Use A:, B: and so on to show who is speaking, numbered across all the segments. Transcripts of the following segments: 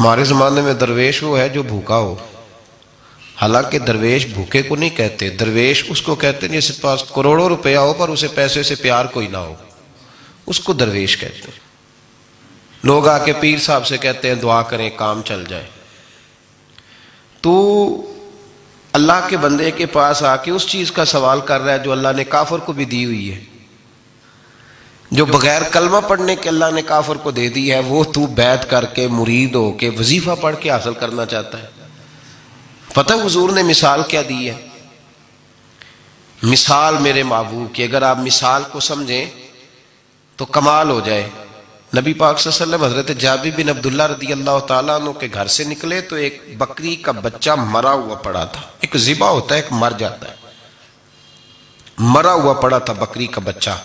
A: ہمارے زمانے میں درویش وہ ہے جو بھوکا ہو، حالانکہ درویش بھوکے کو نہیں کہتے، درویش اس کو کہتے ہیں جس کے پاس کروڑوں روپیہ ہو پر اسے پیسے سے پیار کوئی نہ ہو، اس کو درویش کہتے ہیں۔ لوگ آ کے پیر صاحب سے کہتے ہیں دعا کریں کام چل جائے، تو اللہ کے بندے کے پاس آ کے اس چیز کا سوال کر رہا ہے جو اللہ نے کافر کو بھی دی ہوئی ہے، جو بغیر کلمہ پڑھنے کے اللہ نے کافر کو دے دی ہے، وہ تو بیعت کر کے مرید ہو کے وظیفہ پڑھ کے حاصل کرنا چاہتا ہے۔ پتہ حضور نے مثال کیا دی ہے؟ مثال میرے محبوب کی اگر آپ مثال کو سمجھیں تو کمال ہو جائے۔ نبی پاک صلی اللہ علیہ وسلم حضرت جابر بن عبداللہ رضی اللہ تعالیٰ عنہ کے گھر سے نکلے تو ایک بکری کا بچہ مرا ہوا پڑا تھا۔ ایک ذبح ہوتا ہے، ایک مر جاتا ہے، مرا ہوا پڑا تھا بکری کا بچہ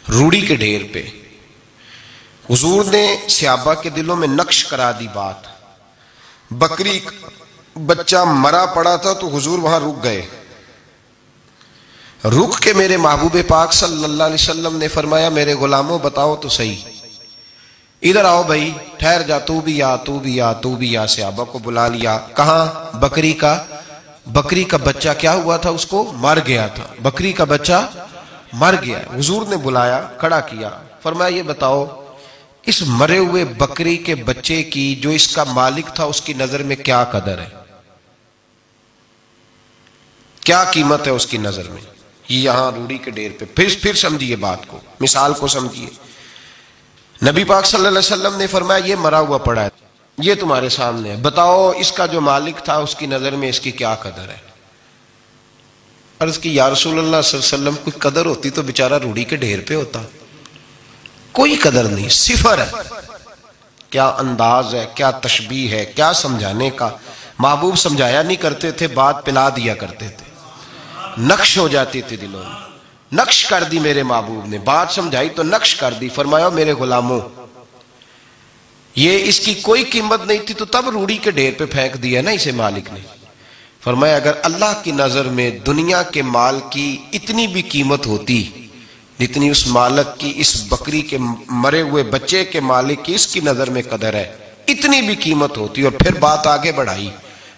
A: روڑی کے ڈھیر پہ۔ حضور نے صحابہ کے دلوں میں نقش کرا دی بات، بکری بچہ مرا پڑا تھا تو حضور وہاں رک گئے۔ رک کے میرے محبوب پاک صلی اللہ علیہ وسلم نے فرمایا میرے غلاموں بتاؤ تو صحیح، ادھر آؤ بھائی، ٹھہر جا، تو بھی آ، تو بھی آ، تو بھی آ۔ صحابہ کو بلا لیا، کہاں؟ بکری کا بچہ کیا ہوا تھا؟ اس کو مر گیا تھا، بکری کا بچہ مر گیا۔ حضور نے بلایا، کھڑا کیا، فرمایا یہ بتاؤ اس مرے ہوئے بکری کے بچے کی جو اس کا مالک تھا اس کی نظر میں کیا قدر ہے، کیا قیمت ہے اس کی نظر میں؟ یہاں روڑی کے ڈیر پہ پھر سمجھیے بات کو، مثال کو سمجھیے۔ نبی پاک صلی اللہ علیہ وسلم نے فرمایا یہ مرا ہوا پڑا ہے، یہ تمہارے سامنے ہے، بتاؤ اس کا جو مالک تھا اس کی نظر میں اس کی کیا قدر ہے؟ عرض کی یا رسول اللہ صلی اللہ علیہ وسلم کوئی قدر ہوتی تو بیچارہ روڑی کے ڈھیر پہ ہوتا، کوئی قدر نہیں، صفر ہے۔ کیا انداز ہے، کیا تشبیہ ہے، کیا سمجھانے کا۔ محبوب سمجھایا نہیں کرتے تھے، بات پلا دیا کرتے تھے، نقش ہو جاتی تھی دلوں میں، نقش کر دی میرے محبوب نے، بات سمجھائی تو نقش کر دی۔ فرمایا میرے غلاموں یہ اس کی کوئی قیمت نہیں تھی تو تب روڑی کے ڈھیر پہ پھینک دیا نا اسے مالک نے۔ فرمایا اگر اللہ کی نظر میں دنیا کے مال کی اتنی بھی قیمت ہوتی جتنی اس مالک کی اس بکری کے مرے ہوئے بچے کے مالک کی اس کی نظر میں قدر ہے، اتنی بھی قیمت ہوتی، اور پھر بات آگے بڑھائی،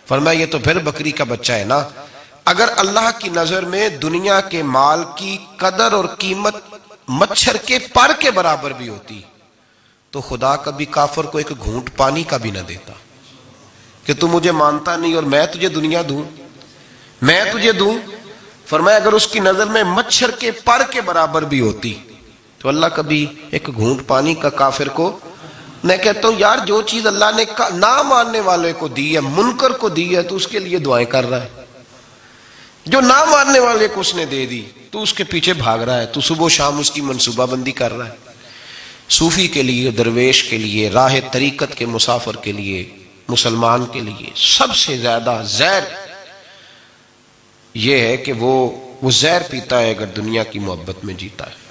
A: فرمایا یہ تو پھر بکری کا بچہ ہے نا، اگر اللہ کی نظر میں دنیا کے مال کی قدر اور قیمت مچھر کے پر کے برابر بھی ہوتی تو خدا کبھی کافر کو ایک گھونٹ پانی کا بھی نہ دیتا کہ تو مجھے مانتا نہیں اور میں تجھے دنیا دوں، میں تجھے دوں۔ فرمایا اگر اس کی نظر میں مچھر کے پر کے برابر بھی ہوتی تو اللہ کبھی ایک گھونٹ پانی کا کافر کو۔ میں کہتا ہوں یار جو چیز اللہ نے نہ ماننے والے کو دی ہے، منکر کو دی ہے، تو اس کے لیے دعائیں کر رہا ہے۔ جو نہ ماننے والے کو اس نے دے دی تو اس کے پیچھے بھاگ رہا ہے، تو صبح و شام اس کی منصوبہ بندی کر رہا ہے۔ صوفی کے لیے، درویش کے لیے، راہ طریقت کے مسافر کے لیے، مسلمان کے لیے سب سے زیادہ زہر یہ ہے کہ وہ زہر پیتا ہے اگر دنیا کی محبت میں جیتا ہے۔